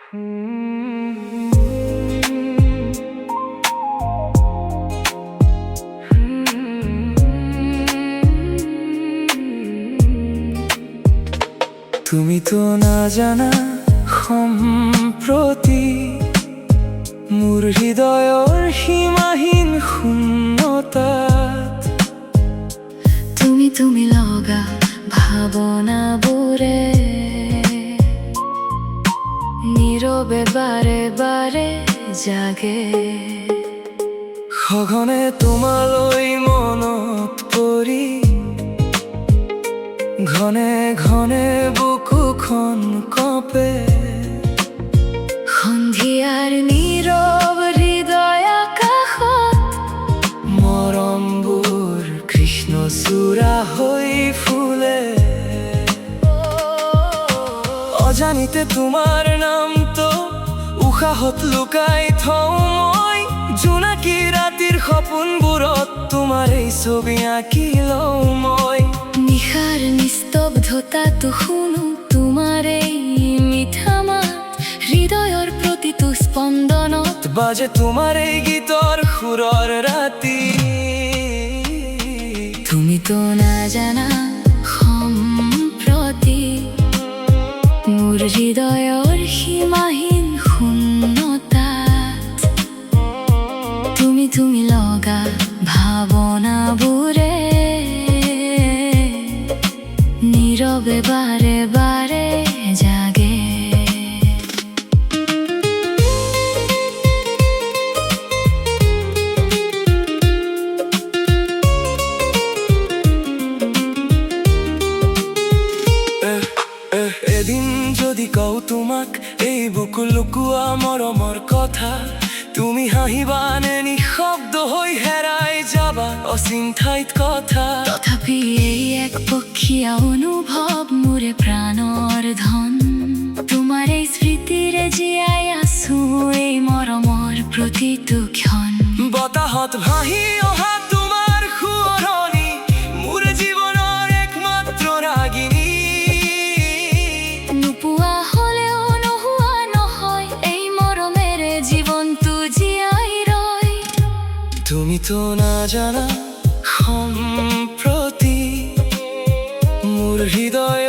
তুমি তো না জানা সম্প্ৰতি মোৰ হৃদয়ৰ সীমাহীন শূন্যতাত তুমি লগা ভাৱনাবোৰে নীৰৱে বাৰে বাৰে জাগে সঘনে তোমালৈ মনত পৰি ঘনে ঘনে বুকুখন কঁপে সন্ধিয়াৰ নীৰৱ হৃদয় আকাশত মৰমবোৰ কৃষ্ণচূড়া হৈ ফুলে অজানিতে তোমাৰ নামটো উশাহত লুকাই থওঁ মই জোনাকী ৰাতিৰ সপোনবোৰত তোমাৰ এই ছবি আঁকি লওঁ মই নিশাৰ নিস্তব্ধতাটো শুনো তোমাৰ এই মিঠা মাত হৃদয়ৰ প্ৰতিটো স্পন্দনত বাজে তোমাৰ এই গীতৰ সুৰৰ ৰাতি তুমি তো নাজানা সম্প্ৰতি মোৰ হৃদয়ৰ সীমাহীন শূন্যতাত তুমি লগা ভাৱনাবোৰে নীৰৱে বাৰে বাৰে জাগে এদিন যদি কওঁ তোমাক এই বুকু লুকুৱা মৰমৰ কথা তুমি হাঁহিবানে নিঃশব্দ হৈ হেৰাই যাবা অচিন ঠাইত কথা তথাপি এই একপক্ষীয়া অনুভৱ মোৰে প্ৰাণৰ ধন তোমাৰ এই স্মৃতিৰে জীয়াই আছো এই মৰমৰ প্ৰতিটো ক্ষণ বতাহত ভাহি অহা তোমাৰ সুৱৰণি মোৰ জীৱনৰ একমাত্ৰ ৰাগিনী নোপোৱা হ'লেও নোহোৱা নহয় এই মৰমেৰে জীৱনটো জীয়াই ৰয় তুমি তো নাজানা সম্প্ৰতি মোৰ হৃদয়